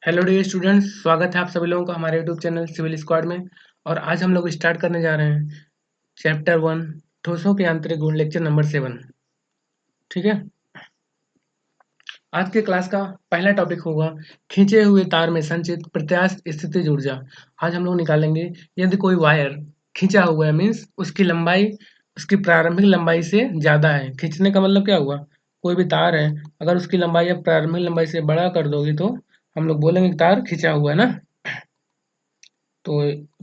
Hello dear students, स्वागत है आप सभी लोगों का हमारे यूट्यूब चैनल सिविल स्क्वाड में। और आज हम लोग स्टार्ट करने जा रहे हैं चैप्टर 1 ठोसों के आंतरिक गुण, लेक्चर नंबर 7। ठीक है, आज के क्लास का पहला टॉपिक होगा खींचे हुए तार में संचित प्रत्यास्थ स्थितिज ऊर्जा। आज हम लोग निकालेंगे, यदि कोई वायर खींचा हुआ है मीन्स उसकी लंबाई उसकी प्रारंभिक लंबाई से ज़्यादा है। खींचने का मतलब क्या हुआ, कोई भी तार है, अगर उसकी लंबाई या प्रारंभिक लंबाई से बड़ा कर दोगी तो हम लोग बोलेंगे कि तार खींचा हुआ है ना। तो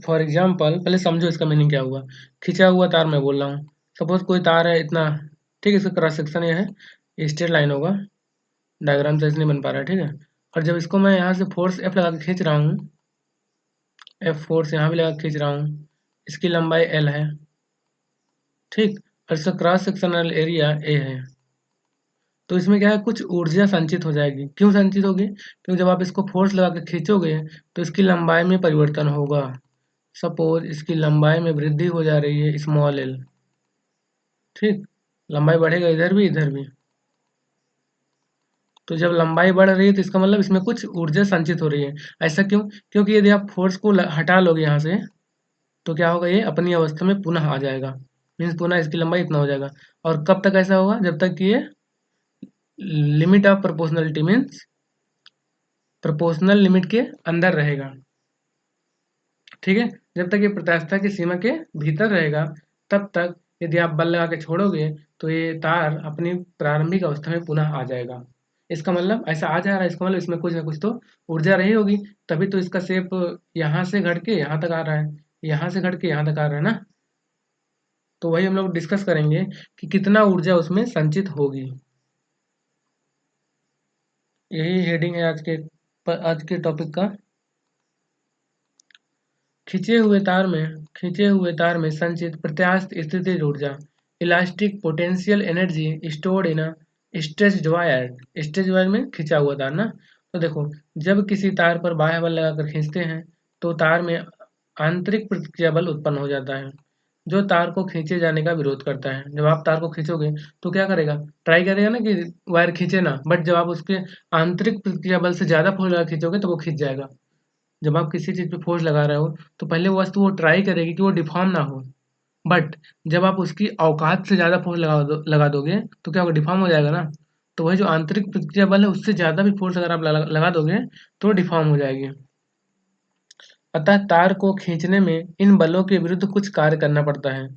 फॉर एग्जाम्पल पहले समझो इसका मीनिंग क्या हुआ। खींचा हुआ तार मैं बोल रहा हूँ, सपोज कोई तार है इतना, ठीक है, इसका क्रॉस सेक्शन ये है, ये स्ट्रेट लाइन होगा, डायग्राम से नहीं बन पा रहा है, ठीक है। और जब इसको मैं यहाँ से फोर्स एफ लगा के खींच रहा हूँ, एफ फोर्स यहाँ भी लगा के खींच रहा हूँ, इसकी लंबाई एल है, ठीक, और इसका क्रॉस सेक्शनल एरिया ए है। तो इसमें क्या है, कुछ ऊर्जा संचित हो जाएगी। क्यों संचित होगी, क्योंकि जब आप इसको फोर्स लगा के खींचोगे तो इसकी लंबाई में परिवर्तन होगा। सपोज इसकी लंबाई में वृद्धि हो जा रही है स्मॉल एल, ठीक, लंबाई बढ़ेगा इधर भी इधर भी। तो जब लंबाई बढ़ रही है तो इसका मतलब इसमें कुछ ऊर्जा संचित हो रही है। ऐसा क्यों, क्योंकि यदि आप फोर्स को हटा लोगे यहाँ से तो क्या होगा, ये अपनी अवस्था में पुनः आ जाएगा, मीन्स पुनः इसकी लंबाई इतना हो जाएगा। और कब तक ऐसा होगा, जब तक कि ये limit of proportionality means proportional limit के अंदर रहेगा। ठीक है, जब तक ये प्रत्यास्थता की सीमा के भीतर रहेगा तब तक यदि आप बल लगा के छोड़ोगे तो ये तार अपनी प्रारंभिक अवस्था में पुनः आ जाएगा। इसका मतलब ऐसा आ जा रहा है, इसका मतलब इसमें कुछ ना कुछ तो ऊर्जा रही होगी, तभी तो इसका शेप यहाँ से घट के यहाँ तक आ रहा है, यहाँ से घट के यहाँ तक आ रहा है ना। तो वही हम लोग डिस्कस करेंगे कि कितना ऊर्जा उसमें संचित होगी। यही हेडिंग है आज के टॉपिक का। खींचे हुए तार में संचित प्रत्यास्थ स्थितिज ऊर्जा, elastic potential energy stored in stretched wire. Stretched wire में खींचा हुआ तार ना। तो देखो, जब किसी तार पर बाह्य बल लगाकर खींचते हैं तो तार में आंतरिक प्रतिक्रिया बल उत्पन्न हो जाता है जो तार को खींचे जाने का विरोध करता है। जब आप तार को खींचोगे तो क्या करेगा, ट्राई करेगा ना कि वायर खींचे ना, बट जब आप उसके आंतरिक प्रतिक्रिया बल से ज़्यादा फोर्स लगा खींचोगे तो वो खींच जाएगा। जब आप किसी चीज़ पे फोर्स लगा रहे हो तो पहले वो वस्तु वो ट्राई करेगी कि वो डिफ़ॉर्म ना हो, बट जब आप उसकी औकात से ज़्यादा फोर्स लगा दोगे तो क्या होगा, डिफ़ॉर्म हो जाएगा ना। तो वही जो आंतरिक प्रतिक्रिया बल है उससे ज़्यादा भी फोर्स अगर आप लगा दोगे तो डिफ़ॉर्म हो जाएगी। अतः तार को खींचने में इन बलों के विरुद्ध कुछ कार्य करना पड़ता है।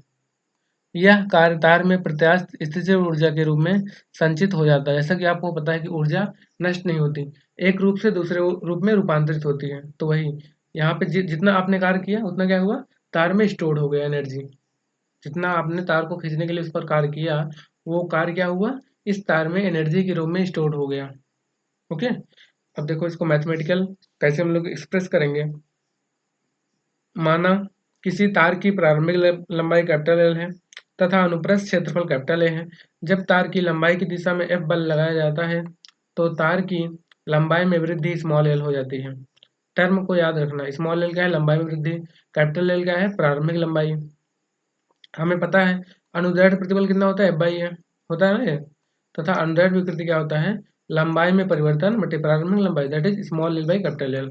यह कार्य तार में प्रत्यास्थ स्थितिज ऊर्जा के रूप में संचित हो जाता है। जैसा कि आपको पता है कि ऊर्जा नष्ट नहीं होती, एक रूप से दूसरे रूप में रूपांतरित होती है। तो वही यहाँ पे जितना आपने कार्य किया उतना क्या हुआ, तार में स्टोर हो गया एनर्जी। जितना आपने तार को खींचने के लिए उस पर कार्य किया, वो कार्य क्या हुआ, इस तार में एनर्जी के रूप में स्टोर हो गया। ओके, अब देखो इसको मैथमेटिकल कैसे हम लोग एक्सप्रेस करेंगे। माना किसी तार की प्रारंभिक लंबाई कैपिटल एल है तथा अनुप्रस्थ क्षेत्रफल कैपिटल ए है। जब तार की लंबाई की दिशा में एफ बल लगाया जाता है तो तार की लंबाई में वृद्धि स्मॉल एल हो जाती है। टर्म को याद रखना, स्मॉल एल क्या है, लंबाई में वृद्धि, कैपिटल एल क्या है, प्रारंभिक लंबाई। हमें पता है अनुदैर्ध्य प्रतिबल कितना होता है, एफ बाई ए होता है ना ये, तथा अनुदैर्ध्य विकृति क्या होता है, लंबाई में परिवर्तन बटे प्रारंभिक लंबाई, that is small L by capital L.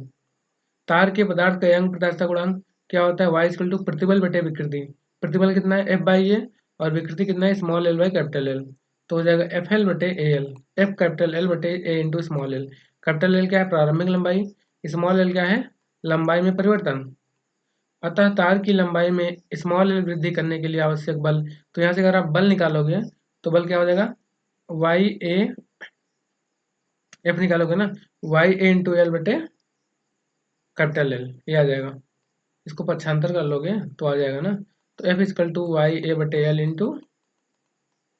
तार के पदार्थ का यंग प्रत्यास्थता गुणांक क्या होता है, वाई इक्वल टू प्रतिबल बटे विकृति। प्रतिबल कितना है, एफ बाई ए, और विकृति कितना है, small L by capital L. तो हो जाएगा एफ एल बटे A L, F capital L बटे A into small L. Capital L क्या है, प्रारंभिक लंबाई, स्मॉल एल क्या है, लंबाई में परिवर्तन। अतः तार की लंबाई में स्मॉल एल वृद्धि करने के लिए आवश्यक बल, तो यहाँ से अगर आप बल निकालोगे तो बल क्या हो जाएगा, वाई ए, एफ निकालोगे ना, वाई ए इंटू एल बटे कैपिटल एल, ये आ जाएगा। इसको पक्षांतर कर लोगे तो आ जाएगा ना। तो F is equal to Y A बटे एल इंटू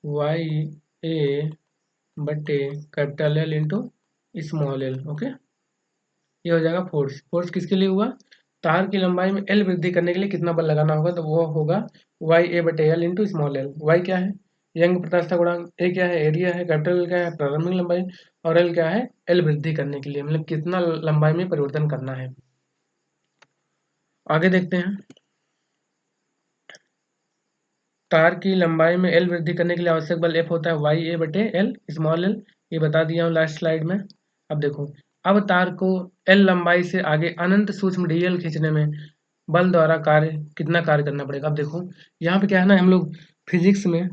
वाई ए बटे capital L into small L. Okay, ये हो जाएगा फोर्स। फोर्स किसके लिए हुआ, तार की लंबाई में एल वृद्धि करने के लिए कितना बल लगाना होगा, तो वो होगा वाई ए बटे L into small L. Y क्या है, यंग प्रत्यास्थता गुणांक, ए क्या है, एरिया है, कैपिटल एल क्या है, प्रारंभिक लंबाई, और एल क्या है, एल वृद्धि करने के लिए, मतलब कितना लंबाई में परिवर्तन करना है। आगे देखते हैं, तार की लंबाई में एल वृद्धि करने के लिए आवश्यक बल एफ होता है वाई ए बटे एल स्मॉल एल, ये बता दिया हूँ लास्ट स्लाइड में। अब देखो, अब तार को एल लंबाई से आगे अनंत सूक्ष्म डीएल खींचने में बल द्वारा कितना कार्य करना पड़ेगा। अब देखो यहाँ पे क्या है ना, हम लोग फिजिक्स में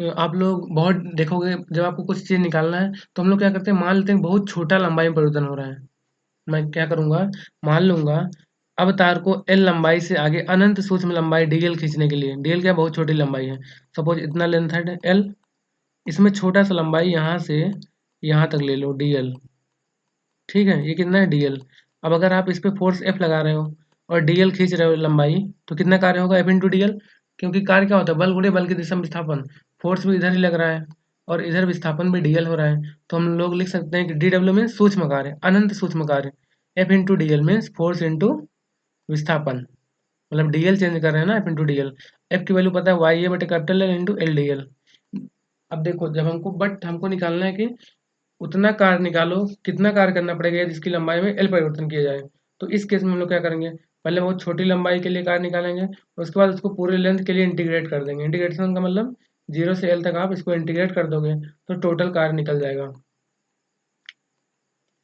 आप लोग बहुत देखोगे, जब आपको कुछ चीज़ निकालना है तो हम लोग क्या करते हैं, मान लेते हैं बहुत छोटा लंबाई में परिवर्तन हो रहा है। मैं क्या करूँगा, मान लूँगा अब तार को एल लंबाई से आगे अनंत सूक्ष्म लंबाई डीएल खींचने के लिए, डीएल क्या बहुत छोटी लंबाई है, सपोज इतना लेंथ है एल, इसमें छोटा सा लंबाई यहाँ से यहाँ तक ले लो डीएल, ठीक है, ये कितना है डीएल। अब अगर आप इस पे फोर्स एफ लगा रहे हो और डीएल खींच रहे हो लंबाई, तो कितना कार्य होगा, एफ इंटू डीएल। क्योंकि कार्य क्या होता है, बल गुणे बल की दिशा में विस्थापन, फोर्स भी इधर ही लग रहा है और इधर विस्थापन भी डीएल हो रहा है, तो हम लोग लिख सकते हैं कि डी डब्ल्यू में सूक्ष्म कार्य, अनंत सूक्ष्म कार्य, F into DL means force into विस्थापन, मतलब डीएल चेंज कर रहे हैं ना, एफ इंटू डीएल। एफ की वैल्यू पता है वाई ए बटे capital L into L D L. अब देखो जब हमको निकालना है कि उतना कार्य निकालो, कितना कार्य करना पड़ेगा जिसकी लंबाई में एल परिवर्तन किया जाए। तो इस केस में हम लोग क्या करेंगे, पहले बहुत छोटी लंबाई के लिए कार्य निकालेंगे, उसके बाद उसको पूरे लेंथ के लिए इंटीग्रेट कर देंगे। इंटीग्रेशन का मतलब 0 से एल तक आप इसको इंटीग्रेट कर दोगे तो टोटल कार्य निकल जाएगा।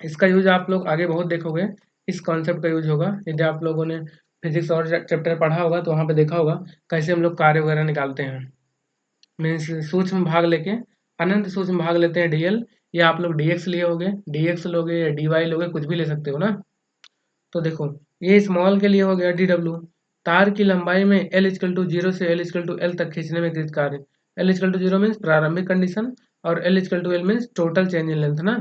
इसका यूज आप लोग आगे बहुत देखोगे, इस कॉन्सेप्ट का यूज होगा। यदि आप लोगों ने फिजिक्स और चैप्टर पढ़ा होगा तो वहाँ पे देखा होगा कैसे हम लोग कार्य वगैरह निकालते हैं। मीन्स सूक्ष्म भाग लेके अनंत सूक्ष्म भाग लेते हैं डीएल, या आप लोग डीएक्स लिए होगे, डीएक्स लोगे या डीवाई लोगे, कुछ भी ले सकते हो ना। तो देखो ये स्मॉल के लिए हो गया डी डब्ल्यू। तार की लंबाई में एल इजकल टू जीरो से एल इजकल टू एल तक खींचने में कृत कार्य, L equal to zero means प्रारंभिक कंडीशन और L equal to L means total change in length ना।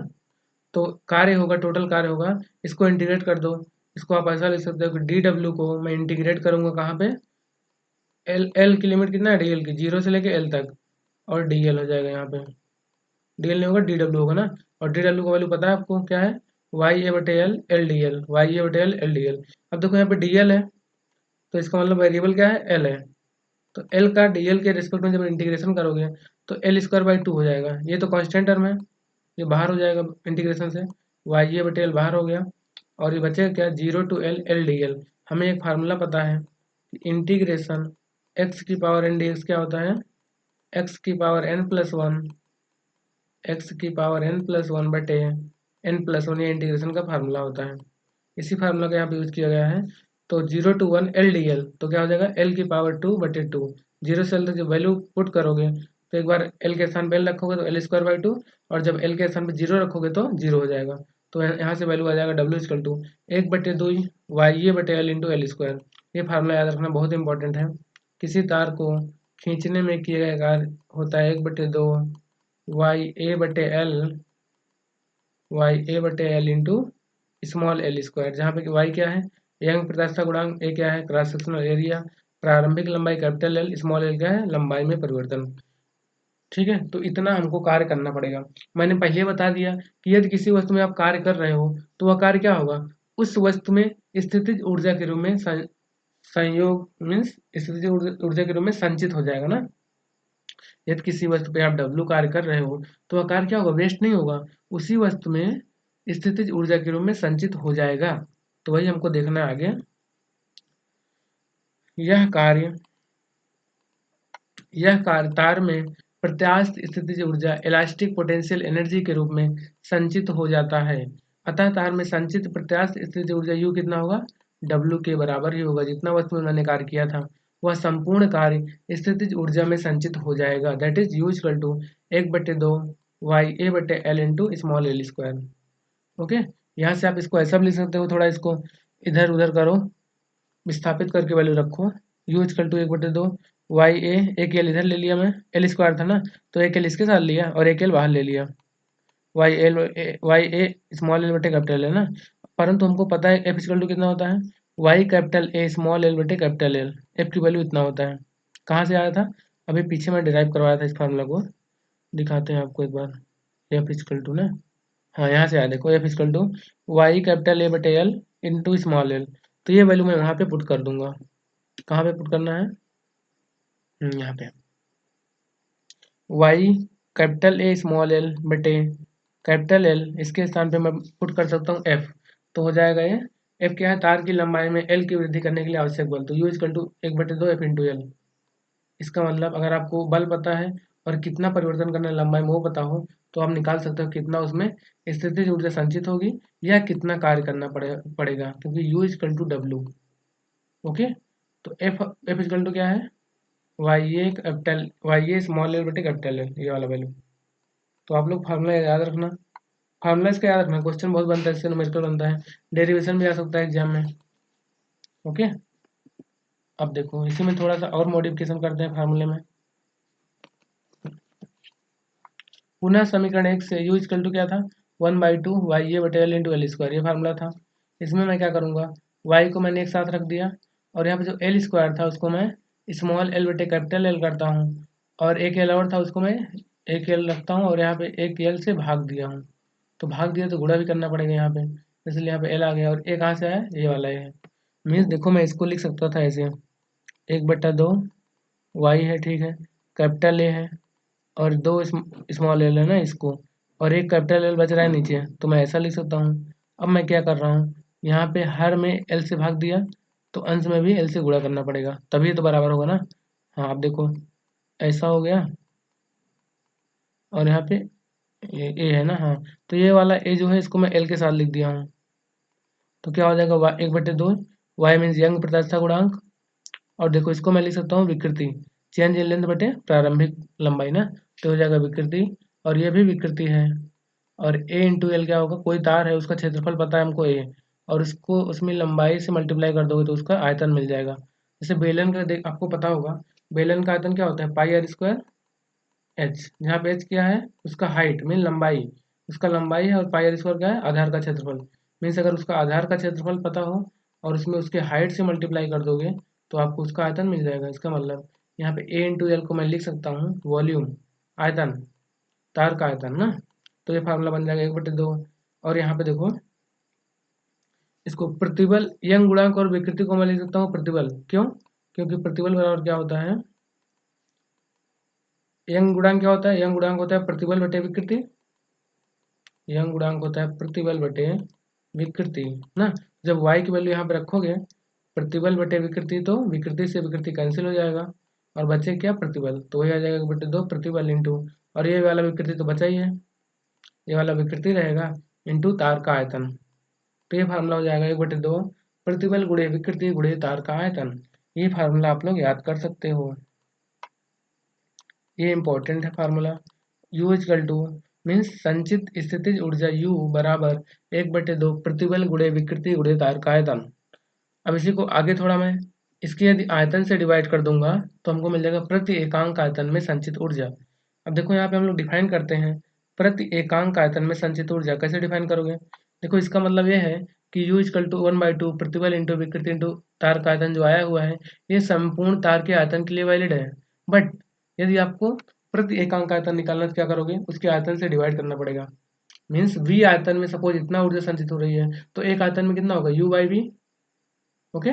तो कार्य होगा, टोटल कार्य होगा, इसको इंटीग्रेट कर दो। इसको आप ऐसा लिख सकते हो कि डी डब्ल्यू को मैं इंटीग्रेट करूंगा कहाँ पे, एल एल की लिमिट कितना है डीएल की, जीरो से लेके एल तक, और डीएल हो जाएगा यहाँ पे, डीएल नहीं होगा डी डब्ल्यू होगा ना। और डी डब्ल्यू का वैल्यू पता है आपको क्या है, वाई ए बटे L L D L, Y A बटे एल एल डी एल। अब देखो यहाँ पे डीएल है तो इसका मतलब वेरिएबल क्या है, एल है। तो एल का डीएल के रिस्पेक्ट में जब इंटीग्रेशन करोगे तो एल स्क्वायर बाई टू हो जाएगा, ये तो कांस्टेंट टर्म है, ये बाहर हो जाएगा इंटीग्रेशन से, वाई ए बटे एल बाहर हो गया, और ये बचेगा क्या, zero to L L D L. हमें एक फार्मूला पता है कि इंटीग्रेशन एक्स की पावर एन डी एक्स क्या होता है, एक्स की power N plus one, X की पावर एन प्लस वन बटे एन प्लस वन, ये इंटीग्रेशन का फार्मूला होता है। इसी फार्मूला का यहाँ पे यूज किया गया है। तो zero to one L D L, तो क्या हो जाएगा एल की पावर टू बटे टू, जीरो से एल तक जब वैल्यू पुट करोगे तो एक बार एल के स्थान पे एल रखोगे तो एल स्क्वायर बाई टू, और जब एल के स्थान पे जीरो रखोगे तो जीरो हो जाएगा। तो यहाँ से वैल्यू आ जाएगा डब्ल्यू इजकल टू एक बटे दो वाई ए बटे एल इंटू एल स्क्वायर। ये फार्मूला याद रखना बहुत इंपॉर्टेंट है। किसी तार को खींचने में किया गया कार्य होता है एक बटे दो वाई ए बटे एल, वाई ए बटे L into small L square, जहाँ पे वाई क्या है, यंग प्रत्यास्थता गुणांक, ए क्या है क्रॉस सेक्शनल एरिया, प्रारंभिक लंबाई कैपिटल एल, स्मॉल एल क्या है लंबाई में परिवर्तन। ठीक है, तो इतना हमको कार्य करना पड़ेगा। मैंने पहले बता दिया कि यदि किसी वस्तु में आप कार्य कर रहे हो तो वह कार्य क्या होगा, उस वस्तु में स्थितिज ऊर्जा के रूप में संयोग मीन्स स्थितिज ऊर्जा के रूप में संचित हो जाएगा ना। यदि किसी वस्तु पे आप डब्ल्यू कार्य कर रहे हो तो वह कार्य क्या होगा, वेस्ट नहीं होगा, उसी वस्तु में स्थितिज ऊर्जा के रूप में संचित हो जाएगा। तो वही हमको देखना है आगे। यह कार्य तार में प्रत्यास्थ स्थितिज ऊर्जा इलास्टिक पोटेंशियल एनर्जी के रूप में संचित हो जाता है। अतः तार में संचित प्रत्यास्थ स्थितिज ऊर्जा यू कितना होगा, डब्ल्यू के बराबर ही होगा, जितना वस्तु में मैंने कार्य किया था वह संपूर्ण कार्य स्थितिज ऊर्जा में संचित हो जाएगा। That is U equal to एक बटे दो वाई ए बटे L into small L square. Okay, यहाँ से आप इसको ऐसा भी लिख सकते हो, थोड़ा इसको इधर उधर करो, विस्थापित करके वैल्यू रखो, यू इक्वल टू एक बटे दो वाई ए, एक एल इधर ले लिया मैं, एल स्क्वायर था ना, तो एक एल इसके साथ लिया और एक एल बाहर ले लिया, वाई ए स्मॉल एल बटे कैपिटल है ना। परंतु हमको पता है एफ इक्वल टू कितना होता है, Y capital A small L बटे कैपिटल एल, एफ की वैल्यू इतना होता है। कहाँ से आया था, अभी पीछे मैं डिराइव करवाया था इस फार्मूला को, दिखाते हैं आपको एक बार। एफ इक्वल टू ना, हाँ यहाँ से आया, देखो F equal to Y capital A बटे एल इंटू स्मॉल एल। तो ये वैल्यू मैं वहाँ पे पुट कर दूंगा, कहाँ पे पुट करना है, यहाँ पे Y capital A small L बटे कैपिटल एल, इसके स्थान पे मैं पुट कर सकता हूँ एफ। तो हो जाएगा ये, एफ क्या है, तार की लंबाई में एल की वृद्धि करने के लिए आवश्यक बल, तो यू इक्वल टू एक बटे दो एफ इंटू एल। इसका मतलब अगर आपको बल पता है और कितना परिवर्तन करना है लंबाई में वो पता हो तो आप निकाल सकते हो कितना उसमें स्थितिज ऊर्जा संचित होगी या कितना कार्य करना पड़ेगा, क्योंकि U equal to W. Okay, तो एफ इक्वल टू क्या है, वाई ए स्मॉल एल बटे कैपिटल एल, ये वाला वैल्यू। तो आप लोग फार्मूला याद रखना, फार्मूला इसका याद रखना, क्वेश्चन बहुत बनता है इससे, न्यूमेरिकल बनता है, डेरिवेशन भी आ सकता है एग्जाम में। ओके, अब देखो इसी में थोड़ा सा और मॉडिफिकेशन करते हैं फार्मूले में। पुनः समीकरण 1 से U इक्वल टू क्या था, 1/2 वाई ए बटे एल इंटू एल स्क्वायर, ये फार्मूला था। इसमें मैं क्या करूँगा, y को मैंने एक साथ रख दिया और यहाँ पे जो एल स्क्वायर था उसको मैं स्मॉल एल बटे कैपिटल एल करता हूँ, और एक एल और था उसको मैं एक एल रखता हूँ और यहाँ पे एक एल से भाग दिया हूँ। तो भाग दिया तो गुणा भी करना पड़ेगा यहाँ पे, इसलिए यहाँ पे एल आ गया और ए कहाँ से आया, ये वाला है। मीन्स देखो मैं इसको लिख सकता था ऐसे, 1/2 वाई है, ठीक है, कैपिटल ए है और 2 स्मॉल एल है ना इसको, और एक कैपिटल एल बच रहा है नीचे, तो मैं ऐसा लिख सकता हूँ। अब मैं क्या कर रहा हूँ, यहाँ पे हर में एल से भाग दिया तो अंश में भी एल से गुणा करना पड़ेगा, तभी तो बराबर होगा ना। हाँ अब देखो ऐसा हो गया, और यहाँ पे ये ए है ना, हाँ, तो ये वाला ए जो है इसको मैं एल के साथ लिख दिया हूँ। तो क्या हो जाएगा, 1/2 वाई मीन्स यंग प्रत्यास्था गुणांक, और देखो इसको मैं लिख सकता हूँ विकृति, चेंज इन लेंथ बटे प्रारंभिक लंबाई ना, तो हो जाएगा विकृति, और ये भी विकृति है। और ए इंटू एल क्या होगा, कोई तार है उसका क्षेत्रफल पता है हमको ए, और उसको उसमें लंबाई से मल्टीप्लाई कर दोगे तो उसका आयतन मिल जाएगा। जैसे बेलन का देख आपको पता होगा, बेलन का आयतन क्या होता है, पाई आर स्क्वायर एच, जहाँ पे एच क्या है उसका हाइट मीन लंबाई, उसका लंबाई है, और पाई आर स्क्वायर क्या है आधार का क्षेत्रफल। मीन्स अगर उसका आधार का क्षेत्रफल पता हो और उसमें उसके हाइट से मल्टीप्लाई कर दोगे तो आपको उसका आयतन मिल जाएगा। इसका मतलब यहाँ पे ए इंटू एल को मैं लिख सकता हूँ वॉल्यूम, आयतन, तार का आयतन ना, तो ये फार्मूला बन जाएगा 1/2। और यहाँ पे देखो इसको प्रतिबल यंग गुणांक और विकृति को मैं लिख सकता हूँ प्रतिबल, क्यों, क्योंकि प्रतिबल बराबर क्या होता है, यंग गुणांक क्या होता है, यंग गुणांक होता है प्रतिबल बटे विकृति, यंग गुणांक होता है प्रतिबल बटे विकृति ना। जब y की वैल्यू यहाँ पे रखोगे प्रतिबल बटे विकृति, तो विकृति से विकृति कैंसिल हो जाएगा और बचे क्या प्रतिबल, तो वही आ जाएगा बटे 2 प्रतिबल इंटू, और ये वाला विकृति तो बचा ही है, ये वाला विकृति रहेगा इंटू तार का आयतन। तो ये फार्मूला हो जाएगा 1/2 प्रतिबल गुणे विकृति गुणे तार का आयतन। ये फार्मूला आप लोग याद कर सकते हो, ये इंपॉर्टेंट है formula. U equal two means संचित स्थितिज ऊर्जा U बराबर 1/2 प्रतिबल गुणे विकृति गुणे तार का आयतन। अब इसी को आगे थोड़ा मैं इसकी यदि आयतन से डिवाइड कर दूंगा तो हमको मिल जाएगा प्रति एकांक आयतन में संचित ऊर्जा। अब देखो यहाँ पे हम लोग डिफाइन करते हैं प्रति एकांक आयतन में संचित ऊर्जा, कैसे डिफाइन करोगे, देखो इसका मतलब ये है कि U इक्वल टू 1/2 प्रतिबल इंटू विकृति इंटू तार का आयतन जो आया हुआ है ये संपूर्ण तार के आयतन के लिए वैलिड है। बट यदि आपको प्रति एकांक आयतन निकालना तो क्या करोगे, उसके आयतन से डिवाइड करना पड़ेगा। मीन्स V आयतन में सपोज इतना ऊर्जा संचित हो रही है तो एक आयतन में कितना होगा U/V। ओके,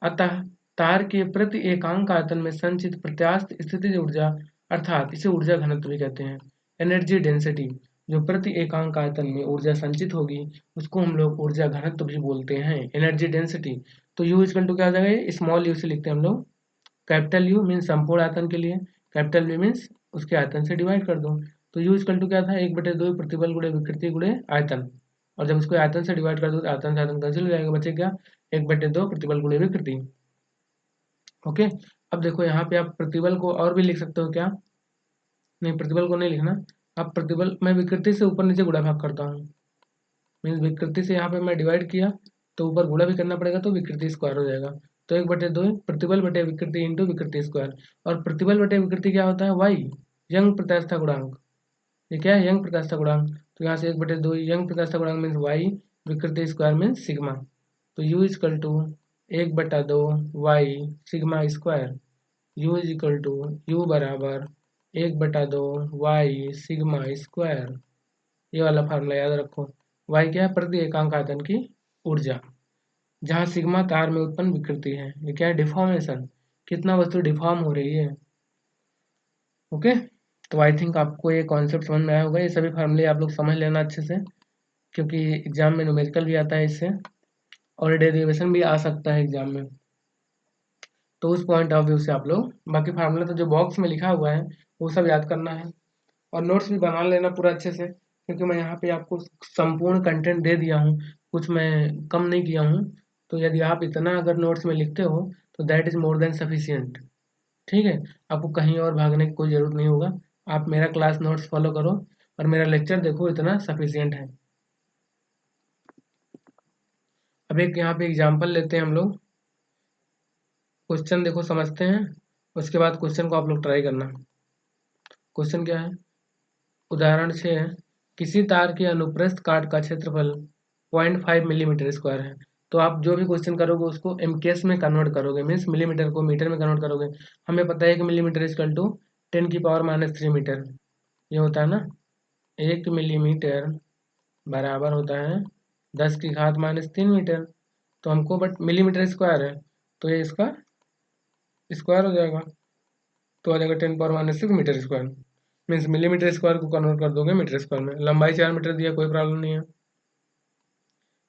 अतः तार के प्रति एकांक आयतन में संचित प्रत्यास्थ स्थितिज ऊर्जा, अर्थात इसे ऊर्जा घनत्व भी कहते हैं, एनर्जी डेंसिटी, जो प्रति एकांक आयतन में ऊर्जा संचित होगी उसको हम लोग ऊर्जा घनत्व भी बोलते हैं, एनर्जी डेंसिटी। तो यू इक्वल टू क्या हो जाएगा, स्मॉल यू से लिखते हैं हम लोग, कैपिटल यू मीन्स संपूर्ण आयतन के लिए, कैपिटल वी मीन्स उसके आयतन से डिवाइड कर दो। तो यू इक्वल टू क्या था, 1/2 प्रतिबल गुणे विकृति गुणे आयतन, और जब उसको आयतन से डिवाइड कर दो तो आयतन से आयतन कैंसिल हो जाएगा, बचे क्या 1/2 प्रतिबल गुणे विकृति। ओके, अब देखो यहाँ पे आप प्रतिबल को और भी लिख सकते हो क्या, नहीं प्रतिबल को नहीं लिखना, आप प्रतिबल मैं विकृति से ऊपर नीचे गुणा भाग करता हूँ, मीन्स विकृति से यहाँ पे मैं डिवाइड किया तो ऊपर गुणा भी करना पड़ेगा तो विकृति स्क्वायर हो जाएगा। तो 1/2 प्रतिबल बटे विकृति इंटू विकृति स्क्वायर, और प्रतिबल बटे विकृति क्या होता है, वाई, यंग प्रत्यास्था गुणांक, ये क्या है यंग प्रत्यास्था गुणांक, तो यहाँ से 1/2 यंग प्रत्यास्था गुणांक मीन्स वाई, विकृति स्क्वायर मीन्स सिग्मा। तो U equal to 1/2 Y sigma square, U is equal to U बराबर 1/2 वाई सिग्मा स्क्वायर, ये वाला फार्मूला याद रखो। वाई क्या है, प्रति एकांक आयतन की ऊर्जा, जहाँ सिग्मा तार में उत्पन्न विकृति है, ये क्या है डिफॉर्मेशन, कितना वस्तु डिफॉर्म हो रही है। ओके, तो आई थिंक आपको ये कॉन्सेप्ट समझ में आया होगा, ये सभी फार्मूले आप लोग समझ लेना अच्छे से, क्योंकि एग्जाम में न्यूमेरिकल भी आता है इससे और डेरिवेशन भी आ सकता है एग्जाम में, तो उस पॉइंट ऑफ व्यू से आप लोग बाकी फार्मूला तो जो बॉक्स में लिखा हुआ है वो सब याद करना है। और नोट्स भी बना लेना पूरा अच्छे से, क्योंकि मैं यहाँ पे आपको संपूर्ण कंटेंट दे दिया हूँ, कुछ मैं कम नहीं किया हूँ। तो यदि आप इतना अगर नोट्स में लिखते हो तो that is more than sufficient. ठीक है, आपको कहीं और भागने की कोई ज़रूरत नहीं होगा। आप मेरा क्लास नोट्स फॉलो करो और मेरा लेक्चर देखो, इतना सफिशियंट है। अब एक यहाँ पे एग्जाम्पल लेते हैं हम लोग। क्वेश्चन देखो, समझते हैं, उसके बाद क्वेश्चन को आप लोग ट्राई करना। क्वेश्चन क्या है? उदाहरण 6 है, किसी तार के अनुप्रस्थ काट का क्षेत्रफल 0.5 मिलीमीटर स्क्वायर है। तो आप जो भी क्वेश्चन करोगे उसको एमकेएस में कन्वर्ट करोगे, मीन्स मिलीमीटर को मीटर में कन्वर्ट करोगे। हमें पता है कि मिलीमीटर इक्वल टू 10⁻³ मीटर, ये होता है ना। 1 मिलीमीटर बराबर होता है 10⁻³ मीटर। तो हमको बट मिलीमीटर स्क्वायर है, तो ये इसका स्क्वायर हो जाएगा, तो आ जाएगा 10⁻⁶ metre square. Means millimetre square को कन्वर्ट कर दोगे मीटर स्क्वायर में। लंबाई 4 मीटर दिया, कोई प्रॉब्लम नहीं है।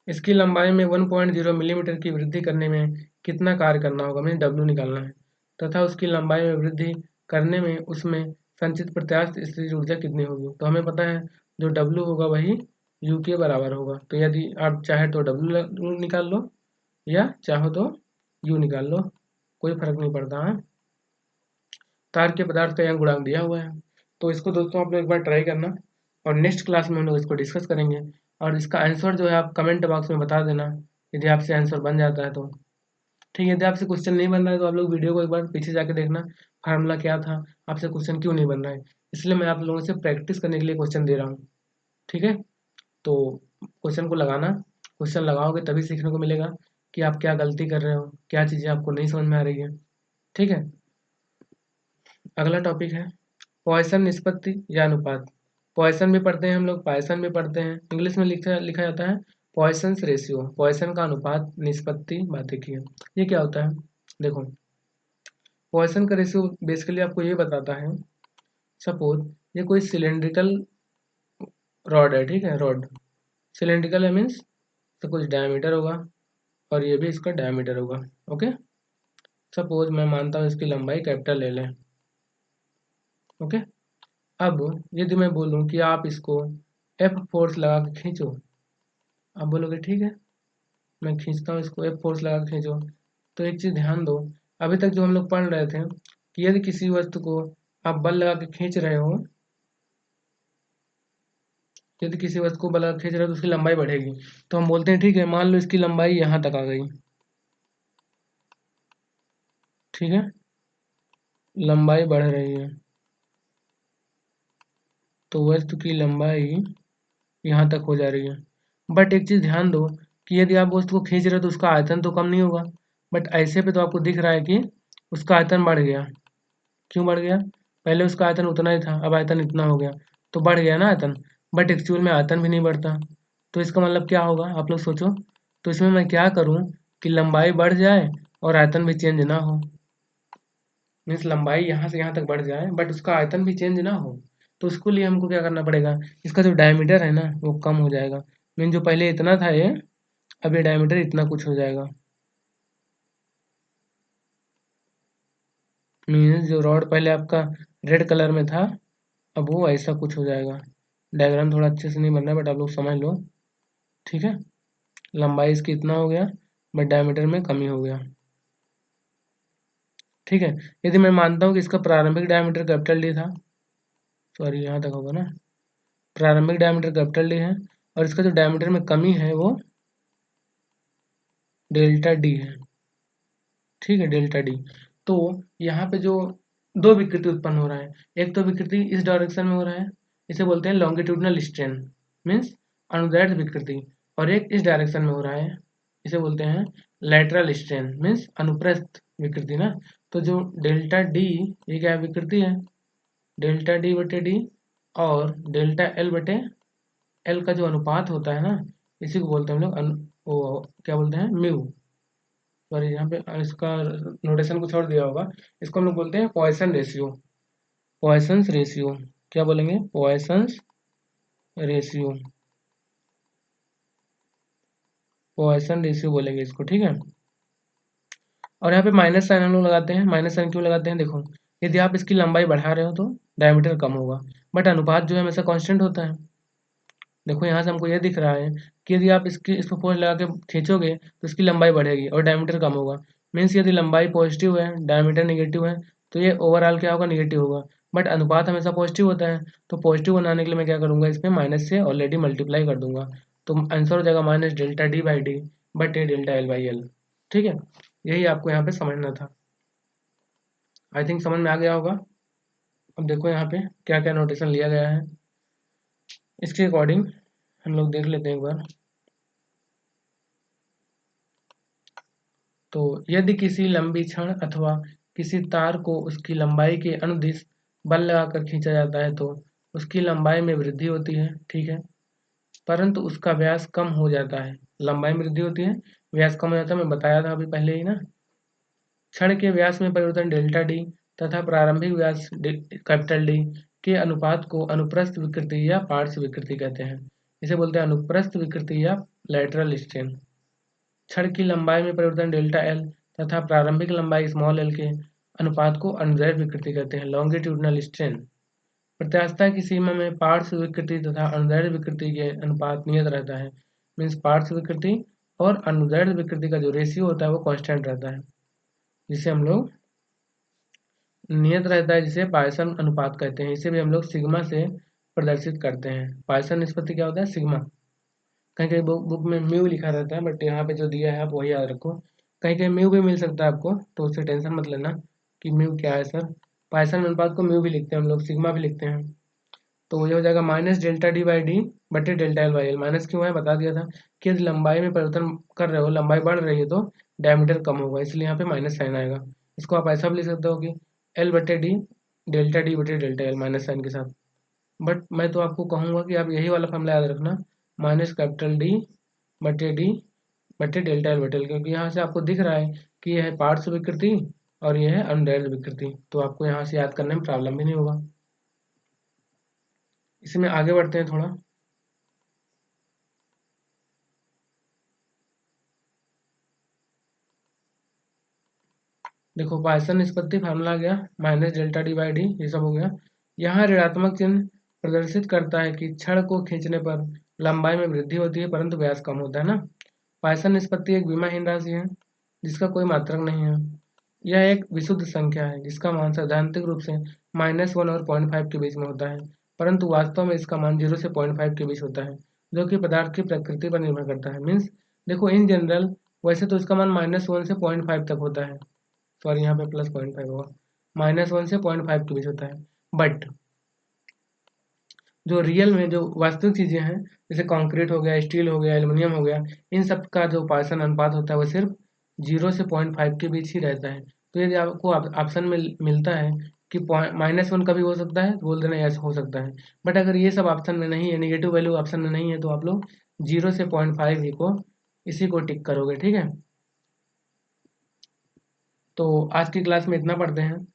इसकी लंबाई में 1.0 मिलीमीटर की वृद्धि करने में कितना कार्य करना होगा, मीन्स डब्ल्यू निकालना है, तथा उसकी लंबाई में वृद्धि करने में उसमें संचित प्रत्यास्थ स्थितिज ऊर्जा कितनी होगी। तो हमें पता है जो डब्ल्यू होगा वही यू के बराबर होगा। तो यदि आप चाहे तो डब्ल्यू निकाल लो या चाहो तो यू निकाल लो, कोई फर्क नहीं पड़ता है। तार के पदार्थ का यंग गुणांक दिया हुआ है। तो इसको दोस्तों आप लोग एक बार ट्राई करना और नेक्स्ट क्लास में हम लोग इसको डिस्कस करेंगे। और इसका आंसर जो है आप कमेंट बॉक्स में बता देना, यदि आपसे आंसर बन जाता है तो ठीक है। यदि आपसे क्वेश्चन नहीं बन रहा है तो आप लोग वीडियो को एक बार पीछे जाके देखना, फार्मूला क्या था, आपसे क्वेश्चन क्यों नहीं बन रहा है। इसलिए मैं आप लोगों से प्रैक्टिस करने के लिए क्वेश्चन दे रहा हूँ। ठीक है, तो क्वेश्चन को लगाना, क्वेश्चन लगाओगे तभी सीखने को मिलेगा कि आप क्या गलती कर रहे हो, क्या चीज़ें आपको नहीं समझ में आ रही है। ठीक है, अगला टॉपिक है पॉइसन निष्पत्ति या अनुपात। पॉइसन भी पढ़ते हैं हम लोग, पॉइसन भी पढ़ते हैं। इंग्लिश में लिखा लिखा जाता है पॉइसन्स रेशियो, पॉइसन का अनुपात, निष्पत्ति बातें की है। ये क्या होता है? देखो, पॉइसन का रेशियो बेसिकली आपको ये बताता है, सपोज ये कोई सिलेंड्रिकल रॉड है, ठीक है, रॉड सिलेंड्रिकल है, मीन्स तो कुछ डायमीटर होगा और ये भी इसका डायमीटर होगा। ओके, सपोज मैं मानता हूँ इसकी लंबाई कैपिटल एल है। ओके, अब यदि मैं बोलूँ कि आप इसको एफ फोर्स लगा के खींचो, आप बोलोगे ठीक है, मैं खींचता हूँ इसको, एफ फोर्स लगा के खींचो। तो एक चीज़ ध्यान दो, अभी तक जो हम लोग पढ़ रहे थे कि यदि किसी वस्तु को आप बल लगा के खींच रहे हो, यदि किसी वस्तु को बल लगा के खींच रहे हो तो उसकी लंबाई बढ़ेगी। तो हम बोलते हैं ठीक है, मान लो इसकी लंबाई यहाँ तक आ गई, ठीक है, लंबाई बढ़ रही है, तो वस्तु की लंबाई यहाँ तक हो जा रही है। बट एक चीज़ ध्यान दो कि यदि आप वस्तु को खींच रहे हो तो उसका आयतन तो कम नहीं होगा। बट ऐसे पे तो आपको दिख रहा है कि उसका आयतन बढ़ गया। क्यों बढ़ गया? पहले उसका आयतन उतना ही था, अब आयतन इतना हो गया, तो बढ़ गया ना आयतन। बट एक्चुअल में आयतन भी नहीं बढ़ता। तो इसका मतलब क्या होगा, आप लोग सोचो। तो इसमें मैं क्या करूँ कि लंबाई बढ़ जाए और आयतन भी चेंज ना हो। मीन्स लंबाई यहाँ से यहाँ तक बढ़ जाए बट उसका आयतन भी चेंज ना हो। तो उसके लिए हमको क्या करना पड़ेगा, इसका जो डायमीटर है ना वो कम हो जाएगा। मीन जो पहले इतना था ये, अब ये डायमीटर इतना कुछ हो जाएगा। मीन्स जो रॉड पहले आपका रेड कलर में था, अब वो ऐसा कुछ हो जाएगा। डायग्राम थोड़ा अच्छे से नहीं बन रहा बट आप लोग समझ लो। ठीक है, लंबाई इसकी इतना हो गया बट डायमीटर में कमी हो गया। ठीक है, यदि मैं मानता हूँ कि इसका प्रारंभिक डायमीटर कैपिटल डी था, सॉरी यहाँ तक होगा ना, प्रारंभिक डायमीटर कैपिटल डी है और इसका जो डायमीटर में कमी है वो डेल्टा डी है। ठीक है, डेल्टा डी। तो यहाँ पे जो दो विकृति उत्पन्न हो रहा है, एक तो विकृति इस डायरेक्शन में हो रहा है, इसे बोलते हैं लॉन्गिट्यूडनल स्ट्रेन, मीन्स अनुदैर्ध्य विकृति, और एक इस डायरेक्शन में हो रहा है, इसे बोलते हैं लैटरल स्ट्रेन, मीन्स अनुप्रस्थ विकृति ना। तो जो डेल्टा डी, ये क्या विकृति है, डेल्टा डी बटे डी, और डेल्टा एल बटे एल का जो अनुपात होता है ना, इसी को बोलते हैं हम लोग वो क्या बोलते हैं, म्यू। सॉरी, यहाँ पे इसका नोटेशन कुछ और दिया होगा, इसको हम लोग बोलते हैं पॉइसन रेशियो। पॉइसन्स रेशियो, क्या बोलेंगे, पॉइसन्स रेशियो, पॉइसन रेशियो बोलेंगे इसको। ठीक है, और यहाँ पे माइनस साइन हम लोग लगाते हैं। माइनस साइन क्यों लगाते हैं, देखो यदि आप इसकी लंबाई बढ़ा रहे हो तो डायमीटर कम होगा, बट अनुपात जो है हमेशा कांस्टेंट होता है। देखो यहाँ से हमको ये दिख रहा है कि यदि आप इसको फोर्स लगा के खींचोगे तो इसकी लंबाई बढ़ेगी और डायमीटर कम होगा। मीन्स यदि लंबाई पॉजिटिव है, डायमीटर निगेटिव है, तो ये ओवरऑल क्या होगा, निगेटिव होगा। बट अनुपात हमेशा पॉजिटिव होता है, तो पॉजिटिव बनाने के लिए मैं क्या करूँगा, इसमें माइनस से ऑलरेडी मल्टीप्लाई कर दूंगा। तो आंसर हो जाएगा minus delta D by D बटे डेल्टा एल बाई एल। ठीक है, यही आपको यहाँ पे समझना था। आई थिंक समझ में आ गया होगा। अब देखो यहाँ पे क्या क्या नोटेशन लिया गया है, इसके अकॉर्डिंग हम लोग देख लेते हैं एक बार। तो यदि किसी लंबी छड़ अथवा किसी तार को उसकी लंबाई के अनुदिश बल लगाकर खींचा जाता है तो उसकी लंबाई में वृद्धि होती है, ठीक है, परंतु उसका व्यास कम हो जाता है। लंबाई में वृद्धि होती है, व्यास कम हो जाता है, मैं बताया था अभी पहले ही ना। छड़ के व्यास में परिवर्तन डेल्टा डी तथा प्रारंभिक व्यास कैपिटल डी के अनुपात को अनुप्रस्थ विकृति या पार्श्व विकृति कहते हैं। इसे बोलते हैं अनुप्रस्थ विकृति या लैटरल स्ट्रेन। छड़ की लंबाई में परिवर्तन डेल्टा एल तथा प्रारंभिक लंबाई स्मॉल एल के अनुपात को अनुदैर्ध्य विकृति कहते हैं, लॉन्गिट्यूडनल स्ट्रेन। प्रत्यास्थता की सीमा में पार्श्व विकृति तथा अनुदैर्ध्य विकृति के अनुपात नियत रहता है। मीन्स पार्श्व विकृति और अनुदैर्ध्य विकृति का जो रेशियो होता है वो कांस्टेंट रहता है, जिसे हम लोग नियत रहता है, जिसे पायसन अनुपात कहते हैं। इसे भी हम लोग सिग्मा से प्रदर्शित करते हैं। पायसन निष्पत्ति क्या होता है, सिग्मा। कहीं कहीं बुक में म्यू लिखा रहता है, बट यहाँ पे जो दिया है आप वही याद रखो। कहीं कहीं म्यू भी मिल सकता है आपको, तो उससे टेंशन मत लेना कि म्यू क्या है सर। पायसन अनुपात को म्यू भी लिखते हैं हम लोग, सिग्मा भी लिखते हैं। तो ये हो जाएगा minus delta D by D बटे delta L by L. Minus क्यों है बता दिया था कि यदि लंबाई में परिवर्तन कर रहे हो, लंबाई बढ़ रही है तो डायमीटर कम होगा, इसलिए यहाँ पे माइनस साइन आएगा। इसको आप ऐसा भी लिख सकते हो कि एल बटे डी डेल्टा डी बटे डेल्टा एल माइनस साइन के साथ। बट मैं तो आपको कहूँगा कि आप यही वाला फॉर्मूला याद रखना, माइनस कैपिटल डी बटे डेल्टा एल बटे एल, क्योंकि यहाँ से आपको दिख रहा है कि यह है पार्श्व विकृति और यह है अनुदैर्ध्य विकृति, तो आपको यहाँ से याद करने में प्रॉब्लम भी नहीं होगा। इसमें आगे बढ़ते हैं थोड़ा। देखो पाइथन निष्पत्ति फार्मूला गया, minus delta D by D, ये सब हो गया। यहाँ ऋणात्मक चिन्ह प्रदर्शित करता है कि छड़ को खींचने पर लंबाई में वृद्धि होती है परंतु व्यास कम होता है ना। पाइथन निष्पत्ति एक विमाहीन राशि है जिसका कोई मात्रक नहीं है। यह एक विशुद्ध संख्या है जिसका मान सैद्धांतिक रूप से -1 और 0.5 के बीच में होता है, परंतु वास्तव में इसका मान 0 से 0.5 के बीच होता है, जो कि पदार्थ की प्रकृति पर निर्भर करता है। मीन्स देखो इन जनरल वैसे तो इसका मान -1 से 0.5 तक होता है, सॉरी यहाँ पे प्लस 0.5 होगा, -1 से 0.5 के बीच होता है। बट जो रियल में जो वास्तविक चीजें हैं, जैसे कंक्रीट हो गया, स्टील हो गया, एल्युमिनियम हो गया, इन सब का जो पार्सन अनुपात होता है वो सिर्फ 0 से 0.5 के बीच ही रहता है। तो यदि आपको ऑप्शन में मिलता है कि -1 का भी हो सकता है तो बोल देना यस हो सकता है। बट अगर ये सब ऑप्शन में नहीं है, निगेटिव वैल्यू ऑप्शन में नहीं है, तो आप लोग 0 से 0.5 ही को इसी को टिक करोगे, ठीक है। तो आज की क्लास में इतना पढ़ते हैं,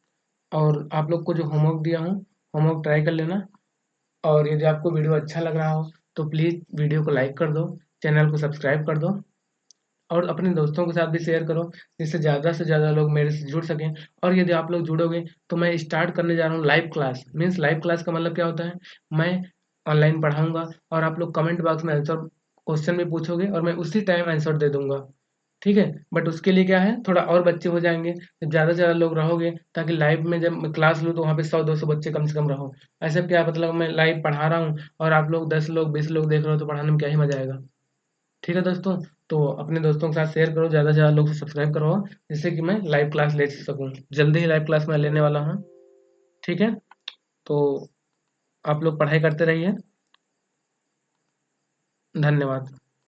और आप लोग को जो होमवर्क दिया हूँ, होमवर्क ट्राई कर लेना। और यदि आपको वीडियो अच्छा लग रहा हो तो प्लीज़ वीडियो को लाइक कर दो, चैनल को सब्सक्राइब कर दो, और अपने दोस्तों के साथ भी शेयर करो, जिससे ज़्यादा से ज़्यादा लोग मेरे से जुड़ सकें। और यदि आप लोग जुड़ोगे तो मैं स्टार्ट करने जा रहा हूँ live class. Means live class का मतलब क्या होता है, मैं ऑनलाइन पढ़ाऊँगा और आप लोग कमेंट बॉक्स में आंसर क्वेश्चन भी पूछोगे और मैं उसी टाइम आंसर दे दूँगा, ठीक है। बट उसके लिए क्या है, थोड़ा और बच्चे हो जाएंगे जब ज़्यादा से ज़्यादा लोग रहोगे, ताकि लाइव में जब मैं क्लास लूँ तो वहाँ पे 100-200 बच्चे कम से कम रहो। ऐसे क्या मतलब मैं लाइव पढ़ा रहा हूँ और आप लोग 10 लोग 20 लोग देख रहे हो, तो पढ़ाने में क्या ही मजा आएगा। ठीक है दोस्तों, तो अपने दोस्तों के साथ शेयर करो, ज़्यादा से ज़्यादा लोग सब्सक्राइब करो, जिससे कि मैं लाइव क्लास ले सकूँ। जल्दी ही लाइव क्लास में लेने वाला हूँ, ठीक है। तो आप लोग पढ़ाई करते रहिए, धन्यवाद।